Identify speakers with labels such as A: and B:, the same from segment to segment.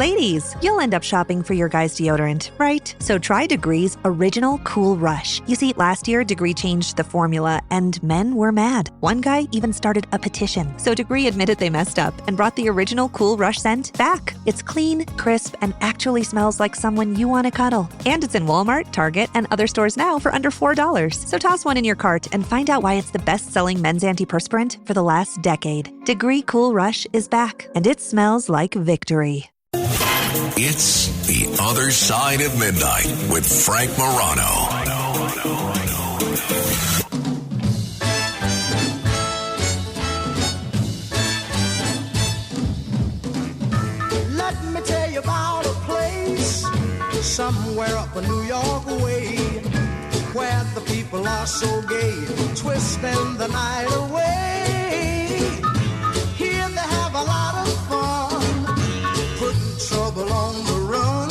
A: Ladies, you'll end up shopping for your guy's deodorant, right? So try Degree's Original Cool Rush. You see, last year, Degree changed the formula, and men were mad. One guy even started a petition. So Degree admitted they messed up and brought the Original Cool Rush scent back. It's clean, crisp, and actually smells like someone you want to cuddle. And it's in Walmart, Target, and other stores now for under $4. So toss one in your cart and find out why it's the best-selling men's antiperspirant for the last decade. Degree Cool Rush is back, and it smells like victory.
B: It's The Other Side of Midnight with Frank Morano.
C: Let me tell you about a place somewhere up in New York way, where the people are so gay, twisting the night away. Here they have a lot of fun, putting trouble on the run.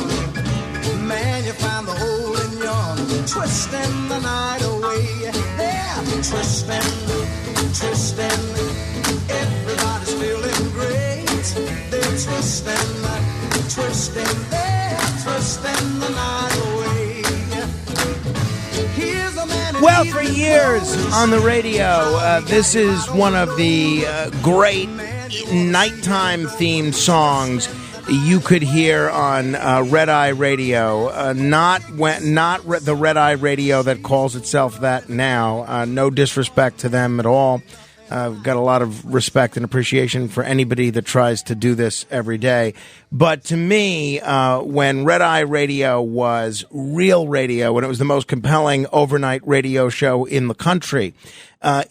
C: Man, you find the old and young, twisting the night away. They're twisting, twisting. Everybody's feeling great. They're twisting, twisting. They're twisting the night away. Here's a man.
D: Well, for years on the radio, this is one of the great nighttime themed songs you could hear on Red Eye Radio, not the Red Eye Radio that calls itself that now. No disrespect to them at all. I've got a lot of respect and appreciation for anybody that tries to do this every day. But to me, when Red Eye Radio was real radio, when it was the most compelling overnight radio show in the country,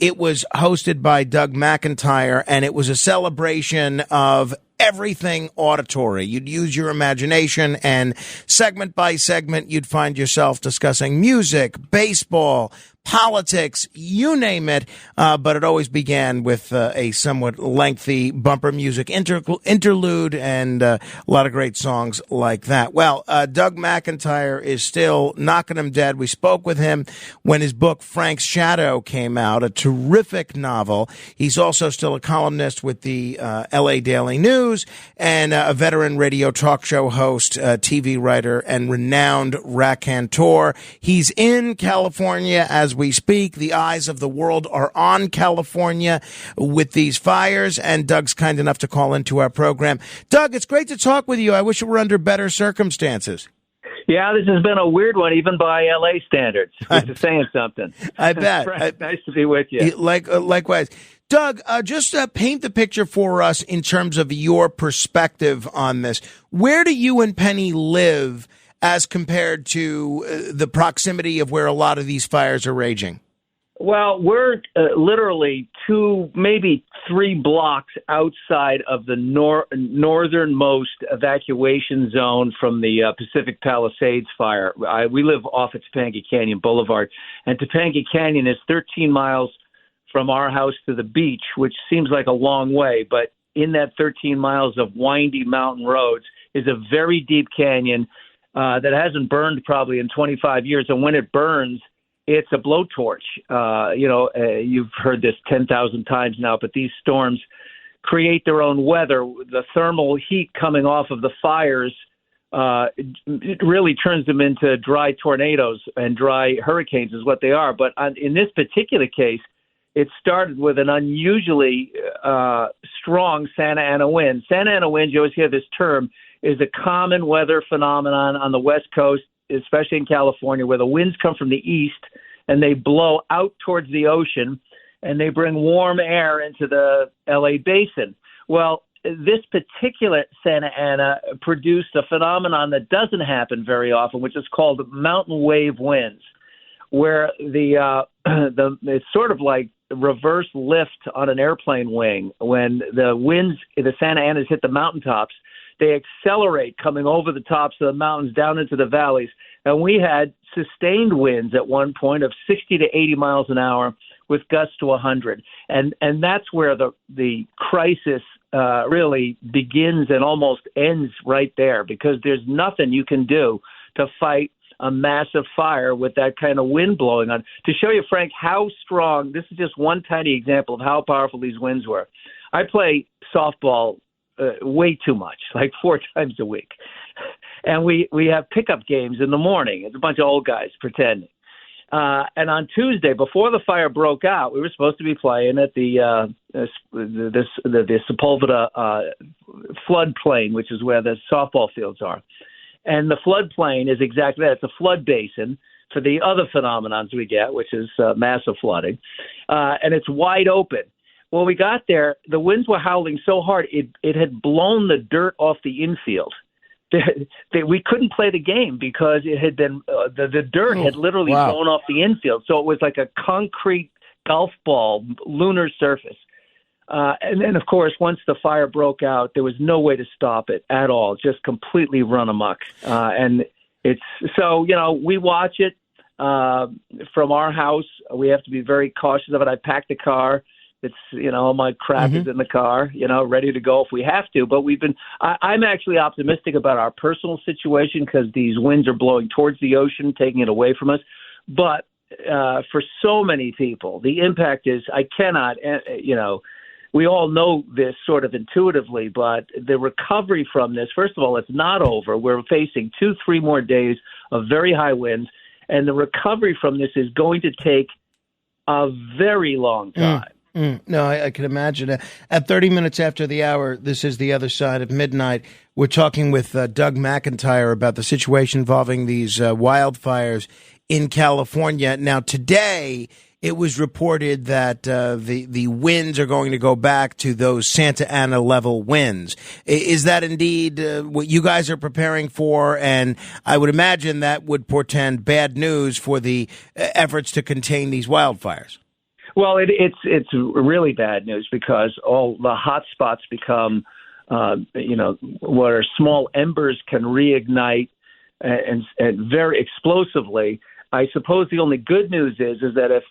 D: it was hosted by Doug McIntyre, and it was a celebration of everything auditory. You'd use your imagination, and segment by segment, you'd find yourself discussing music, baseball, politics, you name it, but it always began with a somewhat lengthy bumper music interlude and a lot of great songs like that. Well, Doug McIntyre is still knocking him dead. We spoke with him when his book Frank's Shadow came out, a terrific novel. He's also still a columnist with the LA Daily News and a veteran radio talk show host, TV writer, and renowned raconteur. He's in California as we speak. The eyes of the world are on California with these fires, and Doug's kind enough to call into our program. Doug, it's great to talk with you. I wish it were under better circumstances.
E: Yeah, this has been a weird one, even by LA standards, which is saying something.
D: I bet.
E: Nice to be with you.
D: Likewise. Doug, just paint the picture for us in terms of your perspective on this. Where do you and Penny live as compared to the proximity of where a lot of these fires are raging?
E: Well, we're literally 2, maybe 3 blocks outside of the northernmost evacuation zone from the Pacific Palisades fire. We live off of Topanga Canyon Boulevard, and Topanga Canyon is 13 miles from our house to the beach, which seems like a long way, but in that 13 miles of windy mountain roads is a very deep canyon that hasn't burned probably in 25 years. And when it burns, it's a blowtorch. You've heard this 10,000 times now, but these storms create their own weather. The thermal heat coming off of the fires it really turns them into dry tornadoes and dry hurricanes is what they are. But in this particular case, it started with an unusually strong Santa Ana wind. Santa Ana wind, you always hear this term, is a common weather phenomenon on the West Coast, especially in California, where the winds come from the east and they blow out towards the ocean and they bring warm air into the LA basin. Well, this particular Santa Ana produced a phenomenon that doesn't happen very often, which is called mountain wave winds, where it's sort of like reverse lift on an airplane wing. When the winds, the Santa Anas hit the mountaintops, they accelerate coming over the tops of the mountains down into the valleys. And we had sustained winds at one point of 60 to 80 miles an hour with gusts to 100. And that's where the crisis really begins and almost ends right there, because there's nothing you can do to fight a massive fire with that kind of wind blowing on. To show you, Frank, how strong, this is just one tiny example of how powerful these winds were. I play softball way too much, like 4 times a week. And we have pickup games in the morning. It's a bunch of old guys pretending. And on Tuesday, before the fire broke out, we were supposed to be playing at the Sepulveda floodplain, which is where the softball fields are. And the floodplain is exactly that. It's a flood basin for the other phenomenons we get, which is massive flooding. And it's wide open. When we got there, the winds were howling so hard, it had blown the dirt off the infield. We couldn't play the game because it had been the dirt had literally blown off the infield. So it was like a concrete golf ball lunar surface. And then, of course, once the fire broke out, there was no way to stop it at all, just completely run amok. And it's so, we watch it from our house. We have to be very cautious of it. I packed the car. It's, all my crap is in the car, ready to go if we have to. But I'm actually optimistic about our personal situation because these winds are blowing towards the ocean, taking it away from us. But for so many people, the impact is I cannot, we all know this sort of intuitively, but the recovery from this, first of all, it's not over. We're facing 2-3 more days of very high winds, and the recovery from this is going to take a very long time.
D: No, I can imagine. At 30 minutes after the hour, this is The Other Side of Midnight. We're talking with Doug McIntyre about the situation involving these wildfires in California. Now, today, it was reported that the winds are going to go back to those Santa Ana level winds. Is that indeed what you guys are preparing for? And I would imagine that would portend bad news for the efforts to contain these wildfires.
E: Well, it's really bad news because all the hot spots become, where small embers can reignite and very explosively. I suppose the only good news is that if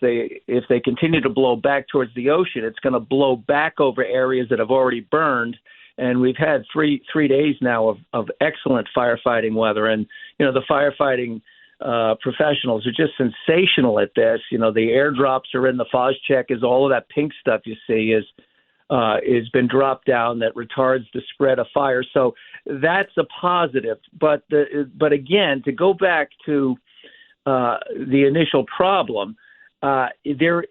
E: they continue to blow back towards the ocean, it's going to blow back over areas that have already burned. And we've had three days now of excellent firefighting weather, and the firefighting professionals are just sensational at this. The airdrops are in. The Phos-Chek is all of that pink stuff you see is been dropped down that retards the spread of fire. So that's a positive. But again, to go back to the initial problem, there's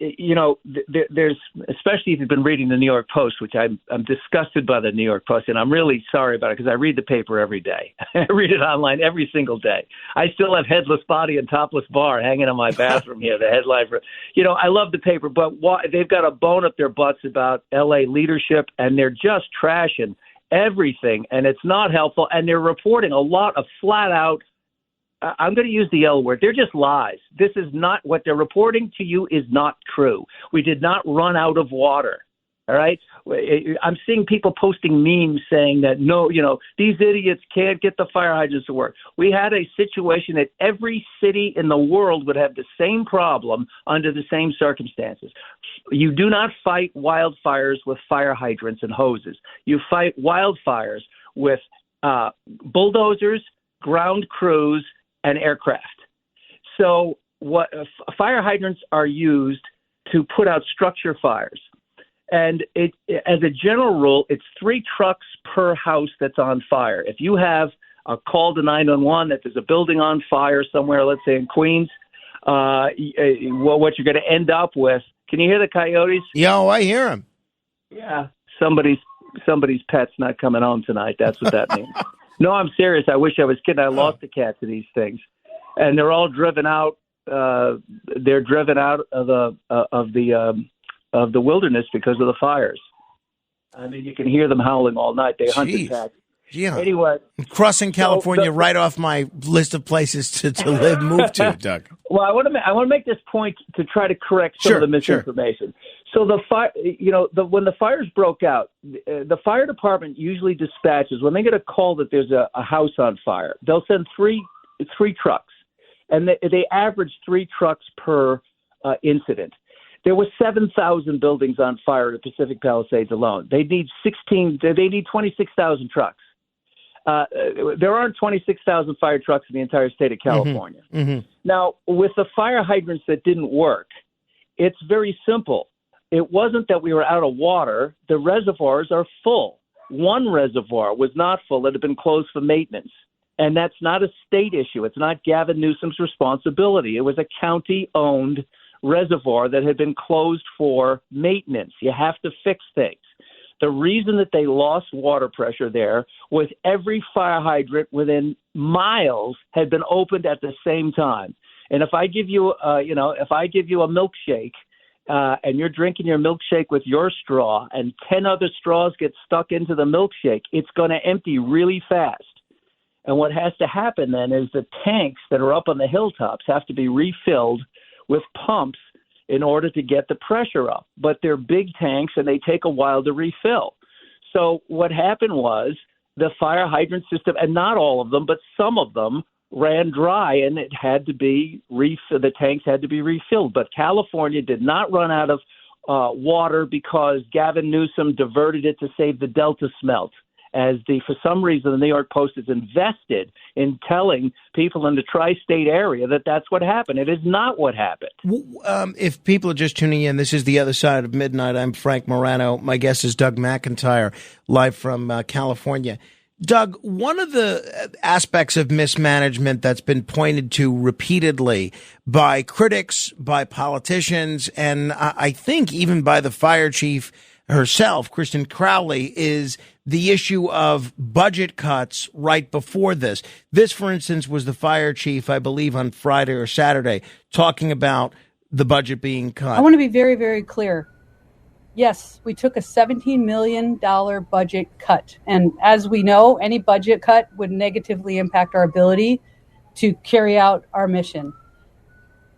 E: especially if you've been reading the New York Post, which I'm disgusted by the New York Post, and I'm really sorry about it because I read the paper every day. I read it online every single day. I still have headless body and topless bar hanging in my bathroom here. The headline for, I love the paper, but they've got a bone up their butts about L.A. leadership, and they're just trashing everything, and it's not helpful. And they're reporting a lot of flat out. I'm going to use the L word. They're just lies. This is not what they're reporting to you is not true. We did not run out of water. All right. I'm seeing people posting memes saying that, no, these idiots can't get the fire hydrants to work. We had a situation that every city in the world would have the same problem under the same circumstances. You do not fight wildfires with fire hydrants and hoses. You fight wildfires with bulldozers, ground crews, and aircraft. So what fire hydrants are used to put out structure fires. And as a general rule, it's 3 trucks per house that's on fire. If you have a call to 911 that there's a building on fire somewhere, let's say in Queens, what you're going to end up with, can you hear the coyotes?
D: Yo, I hear them.
E: Yeah, somebody's pet's not coming home tonight. That's what that means. No, I'm serious. I wish I was kidding. I lost a cat to these things, and they're all driven out. They're driven out of the wilderness because of the fires. I mean, you can hear them howling all night. They hunt cats.
D: Yeah.
E: Anyway,
D: crossing California right off my list of places to live, move to, Doug.
E: Well, I want to make this point to try to correct some of the misinformation. So the fire, when the fires broke out, the fire department usually dispatches when they get a call that there's a house on fire. They'll send three trucks, and they average 3 trucks per incident. There were 7,000 buildings on fire in the Pacific Palisades alone. They need 26,000 trucks. There aren't 26,000 fire trucks in the entire state of California. Now, with the fire hydrants that didn't work, it's very simple. It wasn't that we were out of water. The reservoirs are full. one reservoir was not full. It had been closed for maintenance. And that's not a state issue. It's not Gavin Newsom's responsibility. It was a county-owned reservoir that had been closed for maintenance. You have to fix things. The reason that they lost water pressure there was every fire hydrant within miles had been opened at the same time. And if I give you, if I give you a milkshake and you're drinking your milkshake with your straw and 10 other straws get stuck into the milkshake, it's going to empty really fast. And what has to happen then is the tanks that are up on the hilltops have to be refilled with pumps in order to get the pressure up. But they're big tanks and they take a while to refill. So what happened was the fire hydrant system, and not all of them, but some of them ran dry and it had to be the tanks had to be refilled. But California did not run out of water because Gavin Newsom diverted it to save the Delta smelt. For some reason, the New York Post is invested in telling people in the tri-state area that that's what happened. It is not what happened.
D: If people are just tuning in, this is The Other Side of Midnight. I'm Frank Morano. My guest is Doug McIntyre, live from California. Doug, one of the aspects of mismanagement that's been pointed to repeatedly by critics, by politicians, and I think even by the fire chief herself, Kristen Crowley, is the issue of budget cuts right before this. This, for instance, was the fire chief, I believe, on Friday or Saturday, talking about the budget being cut.
F: I want to be very, very clear. Yes, we took a $17 million budget cut. And as we know, any budget cut would negatively impact our ability to carry out our mission.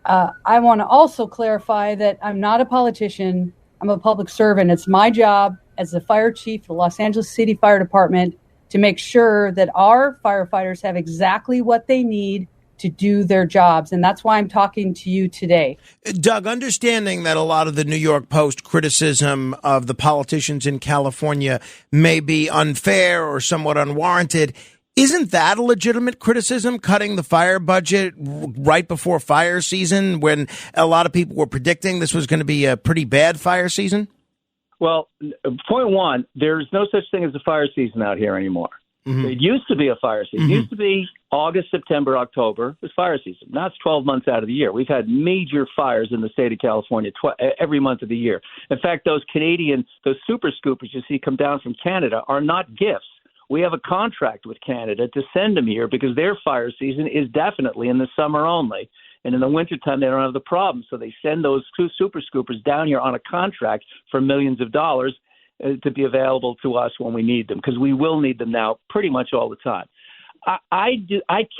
F: I want to also clarify that I'm not a politician. I'm a public servant. It's my job as the fire chief of the Los Angeles City Fire Department to make sure that our firefighters have exactly what they need to do their jobs. And that's why I'm talking to you today.
D: Doug, understanding that a lot of the New York Post criticism of the politicians in California may be unfair or somewhat unwarranted, isn't that a legitimate criticism, cutting the fire budget right before fire season when a lot of people were predicting this was going to be a pretty bad fire season?
E: Well, point one, there's no such thing as a fire season out here anymore. Mm-hmm. It used to be a fire season. Mm-hmm. It used to be August, September, October was fire season. Now it's 12 months out of the year. We've had major fires in the state of California every month of the year. In fact, those super scoopers you see come down from Canada are not gifts. We have a contract with Canada to send them here because their fire season is definitely in the summer only. And in the wintertime, they don't have the problem. So they send those two super scoopers down here on a contract for millions of dollars to be available to us when we need them, because we will need them now pretty much all the time. I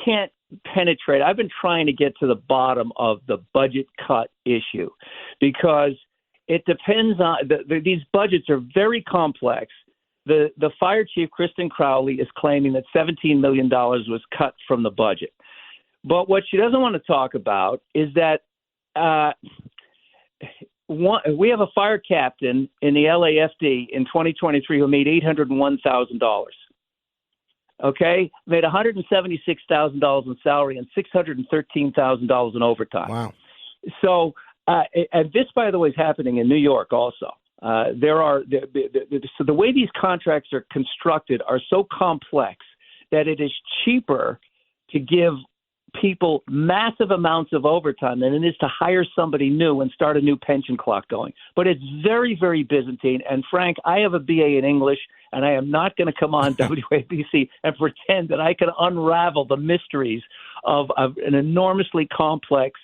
E: can't penetrate. I've been trying to get to the bottom of the budget cut issue because it depends on these budgets are very complex. The fire chief, Kristen Crowley, is claiming that $17 million was cut from the budget. But what she doesn't want to talk about is that we have a fire captain in the LAFD in 2023 who made $801,000. Okay, made $176,000 in salary and $613,000 in overtime.
D: Wow.
E: So, and this, by the way, is happening in New York also. So the way these contracts are constructed are so complex that it is cheaper to give people massive amounts of overtime than it is to hire somebody new and start a new pension clock going. But it's very, very Byzantine. And Frank, I have a BA in English, and I am not going to come on WABC and pretend that I can unravel the mysteries of an enormously complex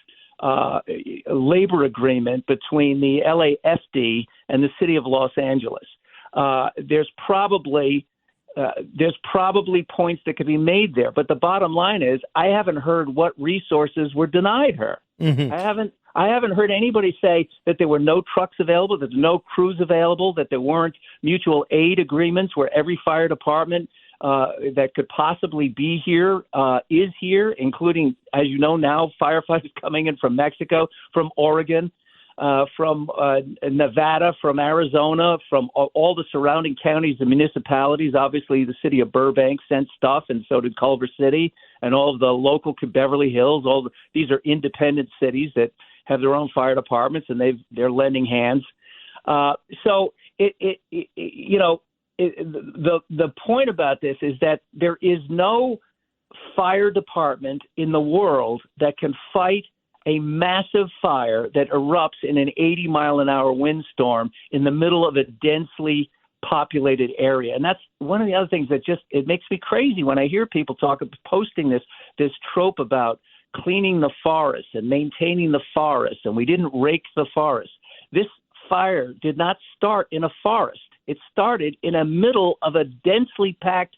E: labor agreement between the LAFD and the city of Los Angeles. There's probably points that could be made there, but the bottom line is I haven't heard what resources were denied her. Mm-hmm. I haven't heard anybody say that there were no trucks available, that there were no crews available, that there weren't mutual aid agreements where every fire department that could possibly be here is here, including, as you know now, firefighters coming in from Mexico, from Oregon, from Nevada, from Arizona, from all the surrounding counties and municipalities. Obviously, the city of Burbank sent stuff, and so did Culver City, and all of the local Beverly Hills. These are independent cities that have their own fire departments, and they're lending hands. So the point about this is that there is no fire department in the world that can fight a massive fire that erupts in an 80-mile-an-hour windstorm in the middle of a densely populated area. And that's one of the other things that it makes me crazy when I hear people posting this trope about cleaning the forest and maintaining the forest, and we didn't rake the forest. This fire did not start in a forest. It started in the middle of a densely packed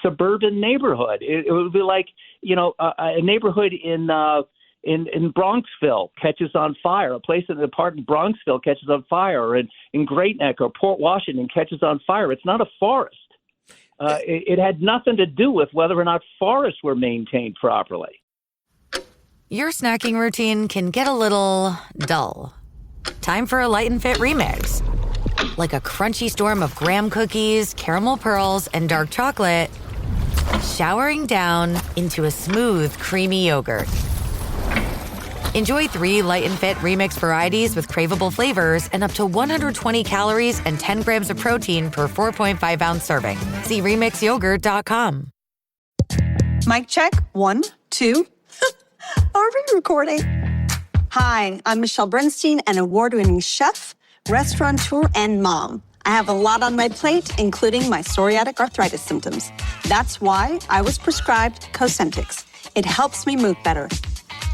E: suburban neighborhood. It would be like, a neighborhood in Bronxville catches on fire, a place in the park in Bronxville catches on fire, or in Great Neck or Port Washington catches on fire. It's not a forest. It had nothing to do with whether or not forests were maintained properly.
G: Your snacking routine can get a little dull. Time for a Light and Fit remix. Like a crunchy storm of graham cookies, caramel pearls, and dark chocolate, showering down into a smooth, creamy yogurt. Enjoy 3 Light and Fit remix varieties with craveable flavors and up to 120 calories and 10 grams of protein per 4.5-ounce serving. See remixyogurt.com.
H: Mic check. 1, 2. Are we recording? Hi, I'm Michelle Bernstein, an award-winning chef, restaurateur, and mom. I have a lot on my plate, including my psoriatic arthritis symptoms. That's why I was prescribed Cosentyx. It helps me move better.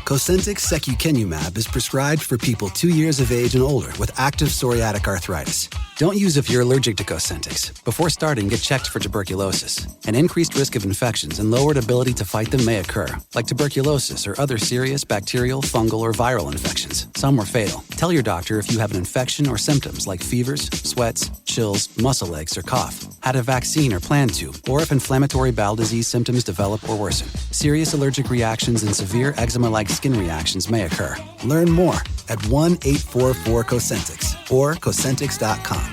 I: Cosentyx secukinumab is prescribed for people 2 years of age and older with active psoriatic arthritis. Don't use if you're allergic to Cosentyx. Before starting, get checked for tuberculosis. An increased risk of infections and lowered ability to fight them may occur, like tuberculosis or other serious bacterial, fungal, or viral infections. Some are fatal. Tell your doctor if you have an infection or symptoms like fevers, sweats, chills, muscle aches, or cough, had a vaccine or plan to, or if inflammatory bowel disease symptoms develop or worsen. Serious allergic reactions and severe eczema-like skin reactions may occur. Learn more at 1-844-COSENTYX or Cosentyx.com.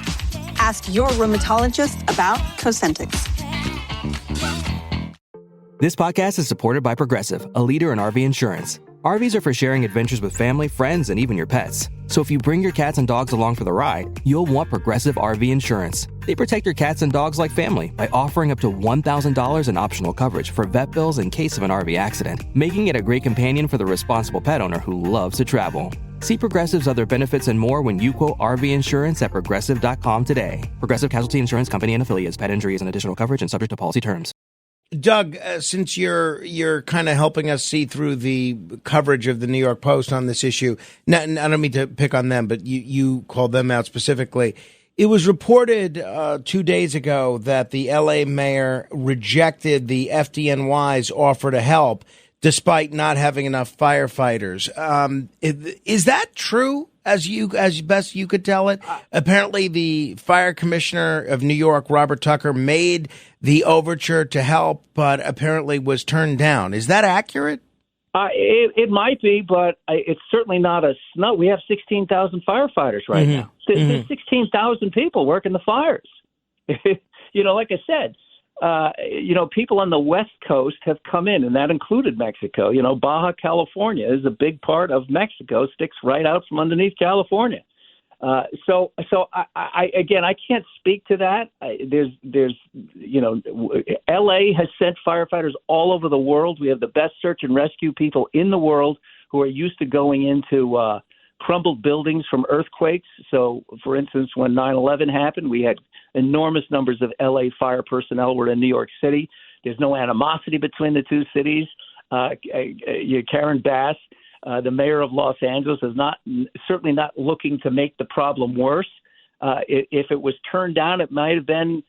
H: Ask your rheumatologist about Cosentyx.
J: This podcast is supported by Progressive, a leader in RV insurance. RVs are for sharing adventures with family, friends, and even your pets. So if you bring your cats and dogs along for the ride, you'll want Progressive RV insurance. They protect your cats and dogs like family by offering up to $1,000 in optional coverage for vet bills in case of an RV accident, making it a great companion for the responsible pet owner who loves to travel. See Progressive's other benefits and more when you quote RV insurance at Progressive.com today. Progressive Casualty Insurance Company and Affiliates. Pet injury is an additional coverage and subject to policy terms.
D: Doug, since you're kind of helping us see through the coverage of the New York Post on this issue, I don't mean to pick on them, but you called them out specifically. It was reported 2 days ago that the L.A. mayor rejected the FDNY's offer to help, despite not having enough firefighters. Is that true? As best you could tell it, apparently the fire commissioner of New York, Robert Tucker, made the overture to help, but apparently was turned down. Is that accurate?
E: It might be, but it's certainly not we have 16,000 firefighters right now. There's 16,000 people working the fires. Like I said, people on the West Coast have come in, and that included Mexico. Baja California is a big part of Mexico, sticks right out from underneath California. So I can't speak to that. LA has sent firefighters all over the world. We have the best search and rescue people in the world who are used to going into crumbled buildings from earthquakes. So, for instance, when 9/11 happened, we had enormous numbers of LA fire personnel were in New York City. There's no animosity between the two cities. Karen Bass, the mayor of Los Angeles, is certainly not looking to make the problem worse. If it was turned down, it might have been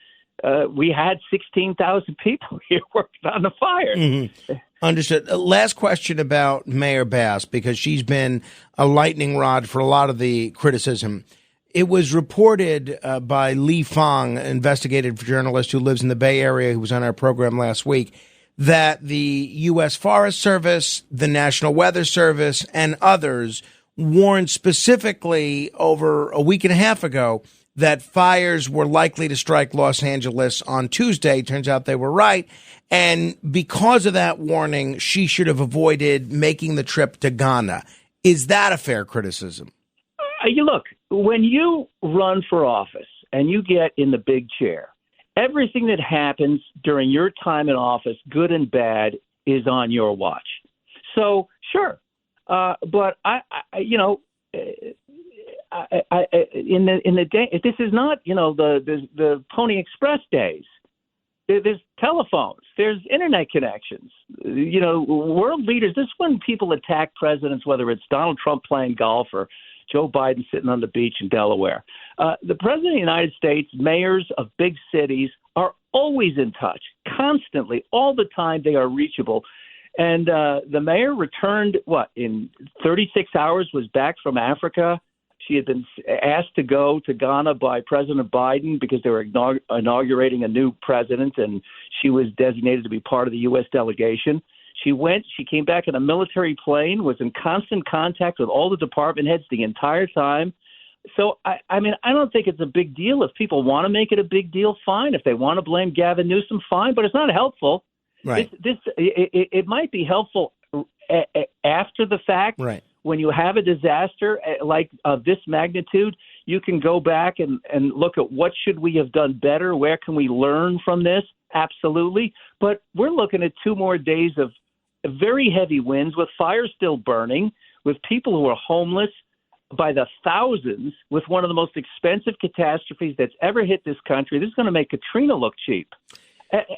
E: we had 16,000 people here working on the fire.
D: Mm-hmm. Understood. Last question about Mayor Bass, because she's been a lightning rod for a lot of the criticism. It was reported by Lee Fong, an investigative journalist who lives in the Bay Area, who was on our program last week, that the U.S. Forest Service, the National Weather Service, and others warned specifically over a week and a half ago that fires were likely to strike Los Angeles on Tuesday. Turns out they were right. And because of that warning, she should have avoided making the trip to Ghana. Is that a fair criticism?
E: Look, when you run for office and you get in the big chair, everything that happens during your time in office, good and bad, is on your watch. So, sure. But in the day, this is not, the Pony Express days. There's telephones, there's internet connections, world leaders. This is when people attack presidents, whether it's Donald Trump playing golf or Joe Biden sitting on the beach in Delaware. The president of the United States, mayors of big cities are always in touch, constantly, all the time. They are reachable. And the mayor returned, in 36 hours, was back from Africa. She had been asked to go to Ghana by President Biden because they were inaugurating a new president, and she was designated to be part of the U.S. delegation. She went, she came back in a military plane, was in constant contact with all the department heads the entire time. So, I don't think it's a big deal. If people want to make it a big deal, fine. If they want to blame Gavin Newsom, fine, but it's not helpful.
D: Right.
E: It might be helpful after the fact.
D: Right.
E: When you have a disaster like of this magnitude, you can go back and look at what should we have done better? Where can we learn from this? Absolutely. But we're looking at 2 more days of very heavy winds with fires still burning, with people who are homeless by the thousands, with one of the most expensive catastrophes that's ever hit this country. This is going to make Katrina look cheap.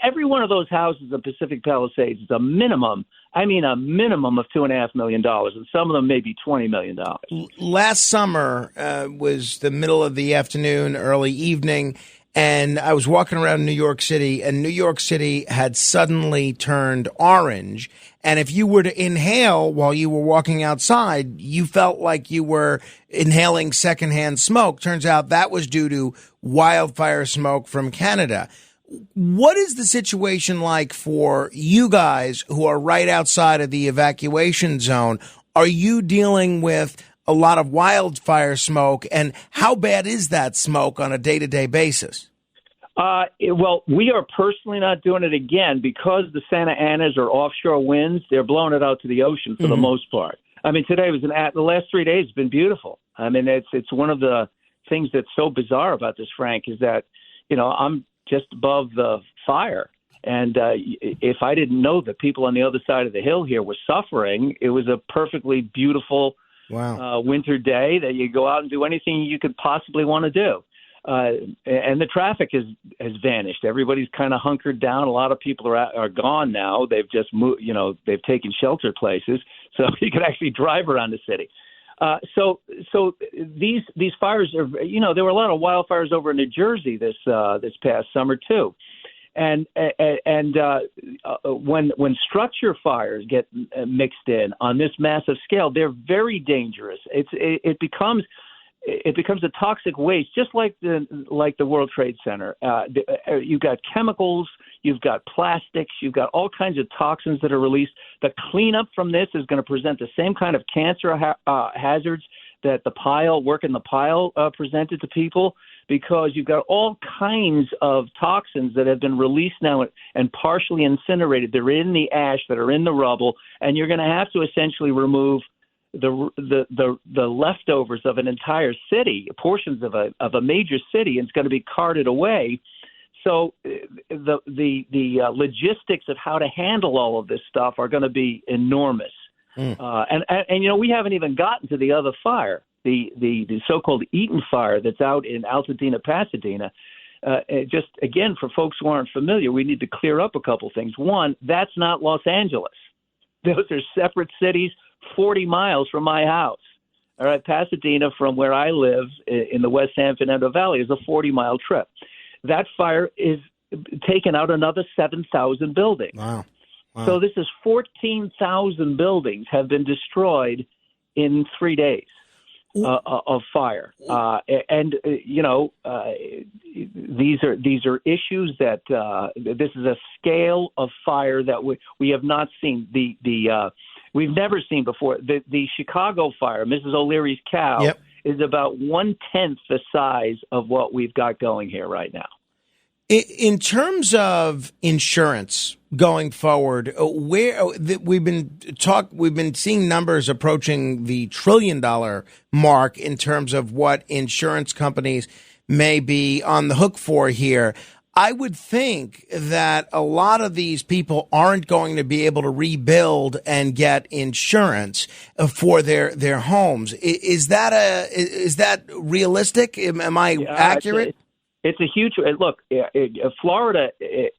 E: Every one of those houses in Pacific Palisades is a minimum of $2.5 million, and some of them maybe $20 million.
D: Last summer was the middle of the afternoon, early evening, and I was walking around New York City, and New York City had suddenly turned orange. And if you were to inhale while you were walking outside, you felt like you were inhaling secondhand smoke. Turns out that was due to wildfire smoke from Canada. What is the situation like for you guys who are right outside of the evacuation zone? Are you dealing with a lot of wildfire smoke, and how bad is that smoke on a day-to-day basis?
E: Well, we are personally not doing it again because the Santa Anas are offshore winds. They're blowing it out to the ocean for the most part. Today was the last 3 days have been beautiful. It's one of the things that's so bizarre about this, Frank, is that, I'm just above the fire. And if I didn't know that people on the other side of the hill here were suffering, it was a perfectly beautiful winter day that you go out and do anything you could possibly want to do. And the traffic has vanished. Everybody's kind of hunkered down. A lot of people are gone now. They've just moved, they've taken shelter places, so you can actually drive around the city. So these fires are, there were a lot of wildfires over in New Jersey this past summer too, and when structure fires get mixed in on this massive scale, they're very dangerous. It becomes a toxic waste, just like the World Trade Center. You've got chemicals, you've got plastics, you've got all kinds of toxins that are released. The cleanup from this is going to present the same kind of cancer hazards that work in the pile presented to people, because you've got all kinds of toxins that have been released now and partially incinerated. They're in the ash, that are in the rubble, and you're going to have to essentially remove the leftovers of an entire city, portions of a major city, and it's going to be carted away. So the logistics of how to handle all of this stuff are going to be enormous. And we haven't even gotten to the other fire, the so-called Eaton fire that's out in Altadena, Pasadena. Just again, for folks who aren't familiar, we need to clear up a couple things. One, that's not Los Angeles. Those are separate cities 40 miles from my house. All right, Pasadena, from where I live in the West San Fernando Valley, is a 40-mile trip. That fire is taken out another 7,000 buildings.
D: Wow.
E: So this is 14,000 buildings have been destroyed in 3 days of fire. These are issues that this is a scale of fire that we have not seen. We've never seen before. The Chicago fire, Mrs. O'Leary's cow, is about 1/10 the size of what we've got going here right now.
D: In terms of insurance going forward, we've been seeing numbers approaching the $1 trillion mark in terms of what insurance companies may be on the hook for here. I would think that a lot of these people aren't going to be able to rebuild and get insurance for their homes. Is that realistic? Am I accurate?
E: It's a huge look. Florida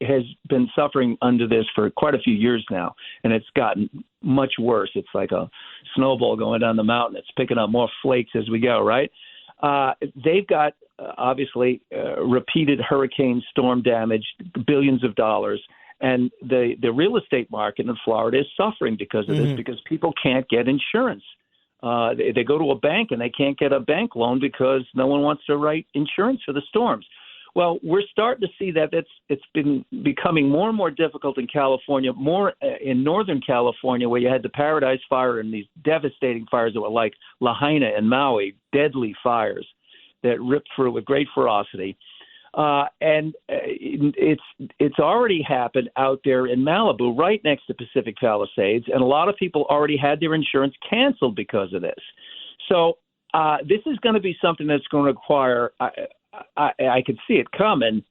E: has been suffering under this for quite a few years now, and it's gotten much worse. It's like a snowball going down the mountain. It's picking up more flakes as we go, right? They've got obviously repeated hurricane storm damage, billions of dollars, and the real estate market in Florida is suffering because of this, because people can't get insurance. They go to a bank and they can't get a bank loan because no one wants to write insurance for the storms. Well, we're starting to see that it's been becoming more and more difficult in California, more in Northern California, where you had the Paradise Fire and these devastating fires that were like Lahaina and Maui, deadly fires that ripped through with great ferocity. And it's already happened out there in Malibu, right next to Pacific Palisades, and a lot of people already had their insurance canceled because of this. So this is going to be something that's going to require. I could see it coming.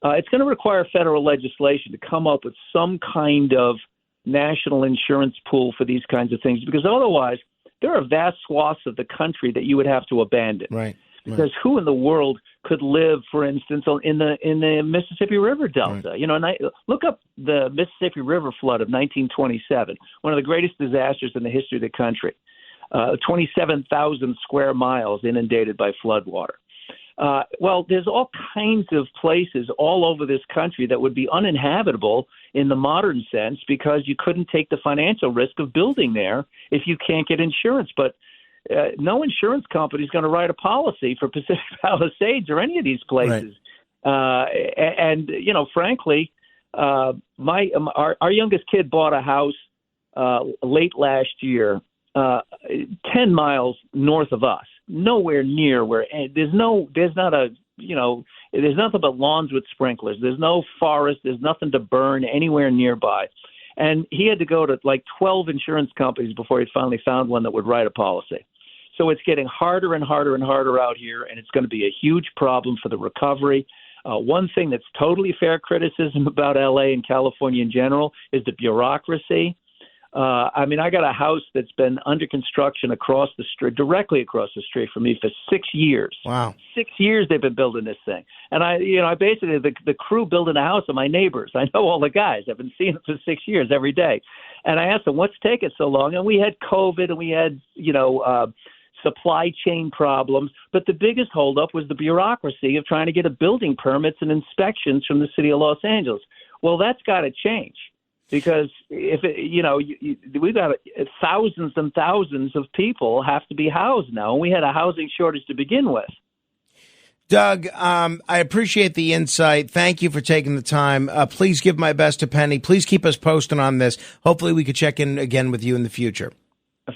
E: It's going to require federal legislation to come up with some kind of national insurance pool for these kinds of things, because otherwise there are vast swaths of the country that you would have to abandon.
D: Right.
E: Because who in the world could live, for instance, in the Mississippi River Delta? Right. And I look up the Mississippi River flood of 1927, one of the greatest disasters in the history of the country. 27,000 square miles inundated by floodwater. Well, there's all kinds of places all over this country that would be uninhabitable in the modern sense because you couldn't take the financial risk of building there if you can't get insurance. But no insurance company is going to write a policy for Pacific Palisades or any of these places. Right. And frankly, our youngest kid bought a house late last year, 10 miles north of us, nowhere near where there's nothing but lawns with sprinklers. There's no forest. There's nothing to burn anywhere nearby. And he had to go to like 12 insurance companies before he finally found one that would write a policy. So it's getting harder and harder and harder out here, and it's going to be a huge problem for the recovery. One thing that's totally fair criticism about L.A. and California in general is the bureaucracy. I got a house that's been under construction across the street, directly across the street from me for 6 years.
D: Wow.
E: 6 years they've been building this thing. And I basically, the crew building a house are my neighbors. I know all the guys. I've been seeing them for 6 years every day. And I asked them, what's taking so long? And we had COVID and we had, supply chain problems. But the biggest holdup was the bureaucracy of trying to get building permits and inspections from the city of Los Angeles. Well, that's got to change. Because if we've got thousands and thousands of people have to be housed now, and we had a housing shortage to begin with.
D: Doug, I appreciate the insight. Thank you for taking the time. Please give my best to Penny. Please keep us posted on this. Hopefully we could check in again with you in the future.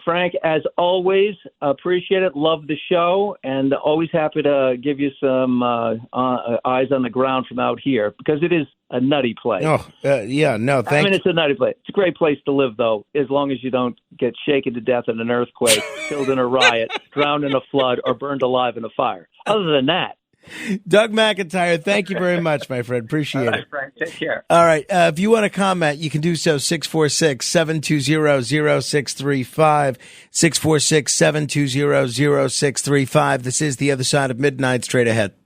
E: Frank, as always, appreciate it. Love the show, and always happy to give you some eyes on the ground from out here, because it is a nutty place.
D: Oh, yeah, no, thank you.
E: It's a nutty place. It's a great place to live, though, as long as you don't get shaken to death in an earthquake, killed in a riot, drowned in a flood, or burned alive in a fire. Other than that.
D: Doug McIntyre, thank you very much, my friend. Appreciate it.
E: Frank, take care.
D: All right. If you want to comment, you can do so 646-720-0635. 646-720-0635. This is The Other Side of Midnight. Straight ahead.